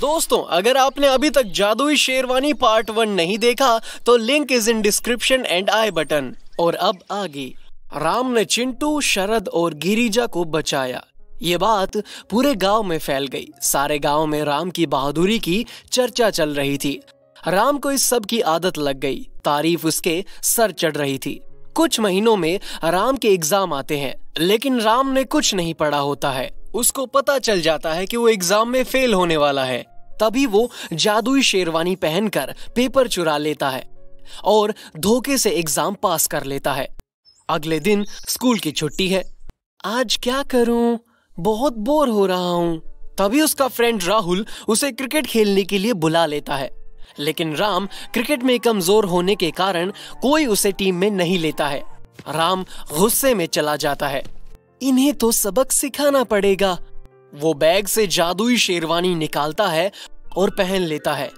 दोस्तों, अगर आपने अभी तक जादुई शेरवानी पार्ट 1 नहीं देखा तो link is in description and I button. और अब आगे। राम ने चिंटू, शरद और गिरिजा को बचाया। ये बात पूरे गांव में फैल गई। सारे गांव में राम की बहादुरी की चर्चा चल रही थी। राम को इस सब की आदत लग गई। तारीफ उसके सर चढ़ रही थी। कुछ महीनों में राम के एग्जाम आते हैं, लेकिन राम ने कुछ नहीं पढ़ा होता है। उसको पता चल जाता है कि वो एग्जाम में फेल होने वाला है। तभी वो जादुई शेरवानी पहनकर पेपर चुरा लेता है और धोखे से एग्जाम पास कर लेता है। अगले दिन स्कूल की छुट्टी है। आज क्या करूं? बहुत बोर हो रहा हूं। तभी उसका फ्रेंड राहुल उसे क्रिकेट खेलने के लिए बुला लेता है, लेकिन राम क्रिकेट में कमजोर होने के कारण कोई उसे टीम में नहीं लेता है। राम गुस्से में चला जाता है। इन्हें तो सबक सिखाना पड़ेगा। वो बैग से जादुई शेरवानी निकालता है और पहन लेता है।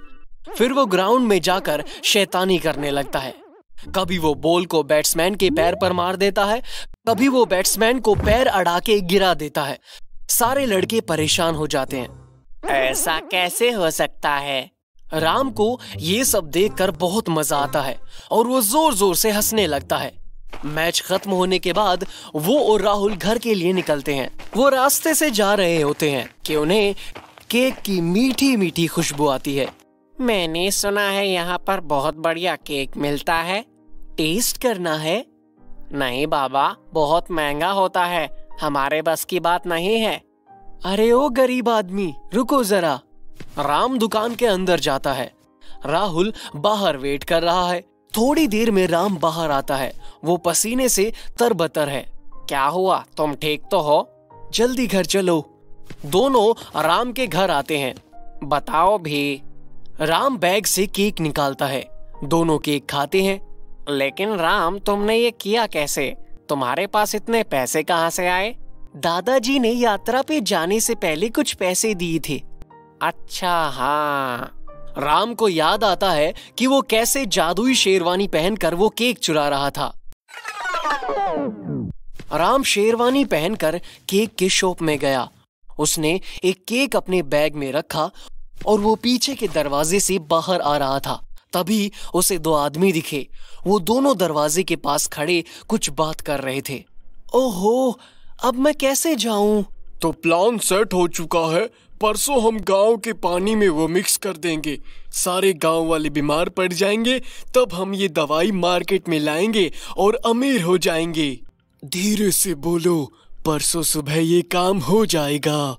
फिर वो ग्राउंड में जाकर शैतानी करने लगता है। कभी वो बॉल को बैट्समैन के पैर पर मार देता है, कभी वो बैट्समैन को पैर अड़ा के गिरा देता है। सारे लड़के परेशान हो जाते हैं। ऐसा कैसे हो सकता है? राम को ये सब देखकर बहुत मजा आता है और वो जोर जोर से हंसने लगता है। मैच खत्म होने के बाद वो और राहुल घर के लिए निकलते हैं। वो रास्ते से जा रहे होते हैं कि उन्हें केक की मीठी मीठी खुशबू आती है। मैंने सुना है यहाँ पर बहुत बढ़िया केक मिलता है। टेस्ट करना है? नहीं बाबा, बहुत महंगा होता है, हमारे बस की बात नहीं है। अरे ओ गरीब आदमी, रुको जरा। राम दुकान के अंदर जाता है। राहुल बाहर वेट कर रहा है। थोड़ी देर में राम बाहर आता है। वो पसीने से तरबतर है। क्या हुआ, तुम ठीक तो हो? जल्दी घर चलो। दोनों राम के घर आते हैं। बताओ भी। राम बैग से केक निकालता है। दोनों केक खाते हैं। लेकिन राम, तुमने ये किया कैसे? तुम्हारे पास इतने पैसे कहाँ से आए? दादाजी ने यात्रा पे जाने से पहले कुछ पैसे दिए थे। अच्छा हाँ। राम को याद आता है कि वो कैसे जादुई शेरवानी पहनकर वो केक चुरा रहा था। राम शेरवानी पहनकर केक के शॉप में गया। उसने एक केक अपने बैग में रखा और वो पीछे के दरवाजे से बाहर आ रहा था। तभी उसे दो आदमी दिखे। वो दोनों दरवाजे के पास खड़े कुछ बात कर रहे थे। ओहो, अब मैं कैसे जाऊं? तो प्लान सेट हो चुका है। परसों हम गांव के पानी में वो मिक्स कर देंगे। सारे गांव वाले बीमार पड़ जाएंगे। तब हम ये दवाई मार्केट में लाएंगे और अमीर हो जाएंगे। धीरे से बोलो, परसों सुबह ये काम हो जाएगा।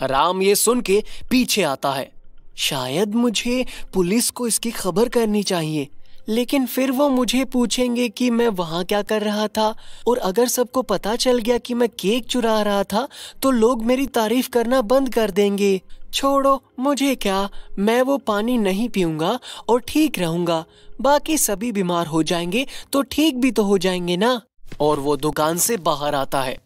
राम ये सुन के पीछे आता है। शायद मुझे पुलिस को इसकी खबर करनी चाहिए, लेकिन फिर वो मुझे पूछेंगे कि मैं वहाँ क्या कर रहा था। और अगर सबको पता चल गया कि मैं केक चुरा रहा था तो लोग मेरी तारीफ करना बंद कर देंगे। छोड़ो, मुझे क्या, मैं वो पानी नहीं पीऊंगा और ठीक रहूंगा। बाकी सभी बीमार हो जाएंगे तो ठीक भी तो हो जाएंगे ना। और वो दुकान से बाहर आता है।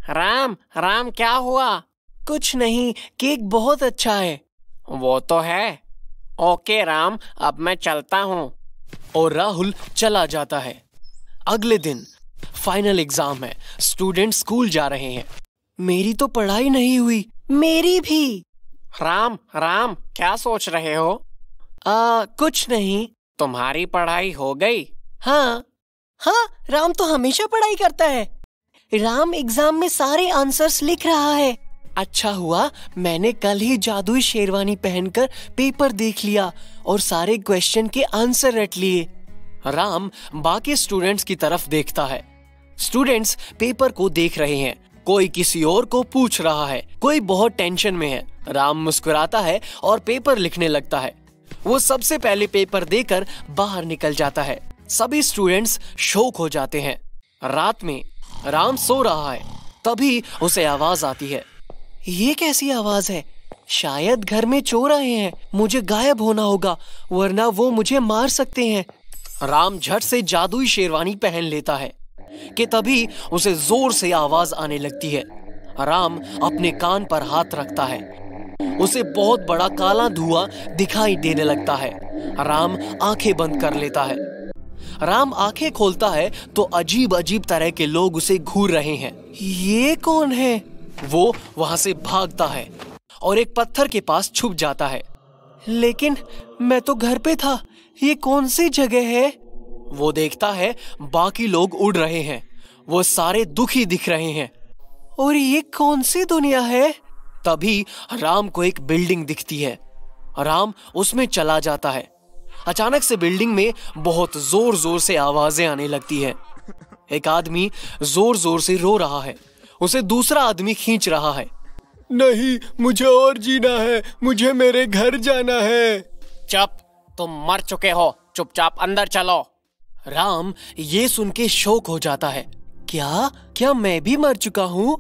राम, राम क्या हुआ? कुछ नहीं, केक बहुत अच्छा है। वो तो है। ओके राम, अब मैं चलता हूँ। और राहुल चला जाता है। अगले दिन फाइनल एग्जाम है। स्टूडेंट स्कूल जा रहे हैं। मेरी तो पढ़ाई नहीं हुई। मेरी भी। राम, राम क्या सोच रहे हो? कुछ नहीं। तुम्हारी पढ़ाई हो गई? हाँ, राम तो हमेशा पढ़ाई करता है। राम एग्जाम में सारे आंसर्स लिख रहा है। अच्छा हुआ मैंने कल ही जादुई शेरवानी पहनकर पेपर देख लिया और सारे क्वेश्चन के आंसर रट लिए। राम बाकी स्टूडेंट्स की तरफ देखता है। स्टूडेंट्स पेपर को देख रहे हैं। कोई किसी और को पूछ रहा है, कोई बहुत टेंशन में है। राम मुस्कुराता है और पेपर लिखने लगता है। वो सबसे पहले पेपर देकर बाहर निकल जाता है। सभी स्टूडेंट्स शॉक हो जाते हैं। रात में राम सो रहा है। तभी उसे आवाज आती है। ये कैसी आवाज है? शायद घर में चोर आए हैं। मुझे गायब होना होगा, वरना वो मुझे मार सकते हैं। राम झट से जादुई शेरवानी पहन लेता है कि तभी उसे जोर से आवाज आने लगती है। राम अपने कान पर हाथ रखता है। उसे बहुत बड़ा काला धुआं दिखाई देने लगता है। राम आंखें बंद कर लेता है। राम आंखें खोलता है तो अजीब अजीब तरह के लोग उसे घूर रहे हैं। ये कौन है? वो वहां से भागता है और एक पत्थर के पास छुप जाता है। लेकिन मैं तो घर पे था, ये कौन सी जगह है? वो देखता है बाकी लोग उड़ रहे हैं, वो सारे दुखी दिख रहे हैं। और ये कौन सी दुनिया है? तभी राम को एक बिल्डिंग दिखती है। राम उसमें चला जाता है। अचानक से बिल्डिंग में बहुत जोर जोर से आवाजें आने लगती हैं। एक आदमी जोर जोर से रो रहा है, उसे दूसरा आदमी खींच रहा है। नहीं, मुझे और जीना है, मुझे मेरे घर जाना है। चुप, तुम मर चुके हो, चुपचाप अंदर चलो। राम ये सुन के शौक हो जाता है। क्या मैं भी मर चुका हूँ?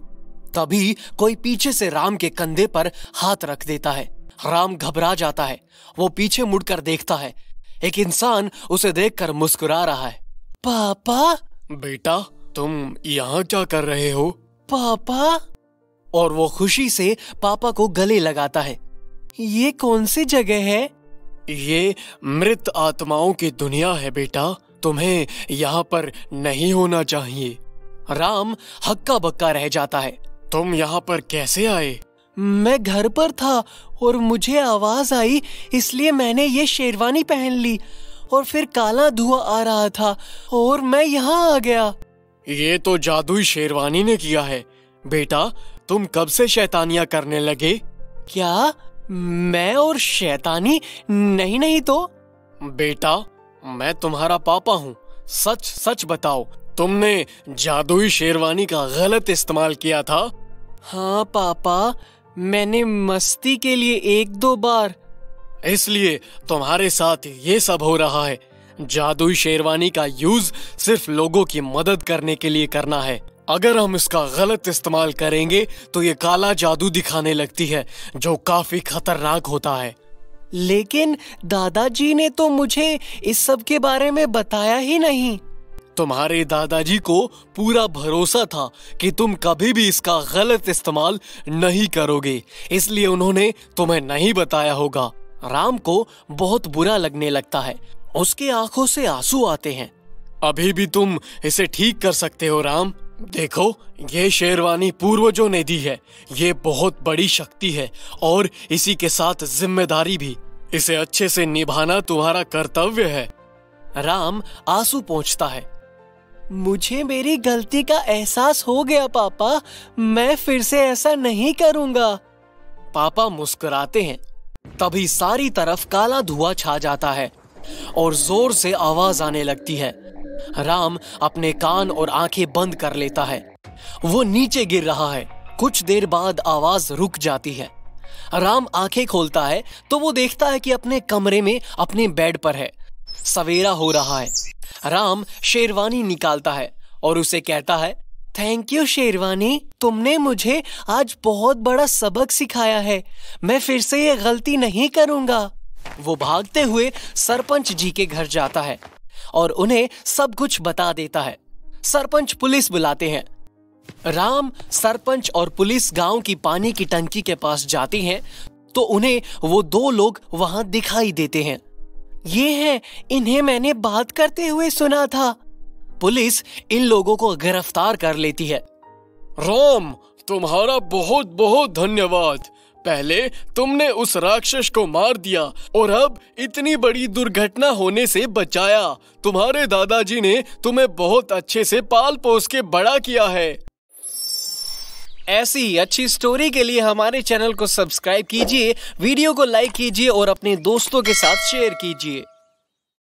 तभी कोई पीछे से राम के कंधे पर हाथ रख देता है। राम घबरा जाता है। वो पीछे मुड़कर देखता है, एक इंसान उसे देखकर मुस्कुरा रहा है। पापा? बेटा, तुम यहाँ क्या कर रहे हो? पापा? और वो खुशी से पापा को गले लगाता है। ये कौन सी जगह है? ये मृत आत्माओं की दुनिया है बेटा, तुम्हें यहाँ पर नहीं होना चाहिए। राम हक्का बक्का रह जाता है। तुम यहाँ पर कैसे आए? मैं घर पर था और मुझे आवाज आई, इसलिए मैंने ये शेरवानी पहन ली और फिर काला धुआं आ रहा था और मैं यहाँ आ गया। ये तो जादुई शेरवानी ने किया है। बेटा, तुम कब से शैतानियां करने लगे? क्या मैं और शैतानी? नहीं तो। बेटा, मैं तुम्हारा पापा हूँ, सच सच बताओ, तुमने जादुई शेरवानी का गलत इस्तेमाल किया था? हाँ पापा, मैंने मस्ती के लिए 1-2 बार। इसलिए तुम्हारे साथ ये सब हो रहा है। जादुई शेरवानी का यूज सिर्फ लोगों की मदद करने के लिए करना है। अगर हम इसका गलत इस्तेमाल करेंगे तो ये काला जादू दिखाने लगती है, जो काफी खतरनाक होता है। लेकिन दादाजी ने तो मुझे इस सब के बारे में बताया ही नहीं। तुम्हारे दादाजी को पूरा भरोसा था कि तुम कभी भी इसका गलत इस्तेमाल नहीं करोगे, इसलिए उन्होंने तुम्हें नहीं बताया होगा। राम को बहुत बुरा लगने लगता है, उसके आंखों से आंसू आते हैं। अभी भी तुम इसे ठीक कर सकते हो राम। देखो, ये शेरवानी पूर्वजों ने दी है। ये बहुत बड़ी शक्ति है और इसी के साथ जिम्मेदारी भी। इसे अच्छे से निभाना तुम्हारा कर्तव्य है। राम आंसू पोंछता है। मुझे मेरी गलती का एहसास हो गया पापा, मैं फिर से ऐसा नहीं करूंगा। पापा मुस्कुराते हैं। तभी सारी तरफ काला धुआं छा जाता है और जोर से आवाज आने लगती है। राम अपने कान और आंखें बंद कर लेता है। वो नीचे गिर रहा है। कुछ देर बाद आवाज रुक जाती है। राम आंखें खोलता है तो वो देखता है कि अपने कमरे में अपने बेड पर है। सवेरा हो रहा है। राम शेरवानी निकालता है और उसे कहता है, थैंक यू शेरवानी, तुमने मुझे आज बहुत बड़ा सबक सिखाया है। मैं फिर से ये गलती नहीं करूंगा। वो भागते हुए सरपंच जी के घर जाता है और उन्हें सब कुछ बता देता है। सरपंच पुलिस बुलाते हैं। राम, सरपंच और पुलिस गांव की पानी की टंकी के पास जाती हैं तो उन्हें वो 2 लोग वहां दिखाई देते हैं। ये हैं, इन्हें मैंने बात करते हुए सुना था। पुलिस इन लोगों को गिरफ्तार कर लेती है। राम, तुम्हारा बहुत बहुत धन्यवाद। पहले तुमने उस राक्षस को मार दिया और अब इतनी बड़ी दुर्घटना होने से बचाया। तुम्हारे दादाजी ने तुम्हें बहुत अच्छे से पाल पोस के बड़ा किया है। ऐसी अच्छी स्टोरी के लिए हमारे चैनल को सब्सक्राइब कीजिए, वीडियो को लाइक कीजिए और अपने दोस्तों के साथ शेयर कीजिए।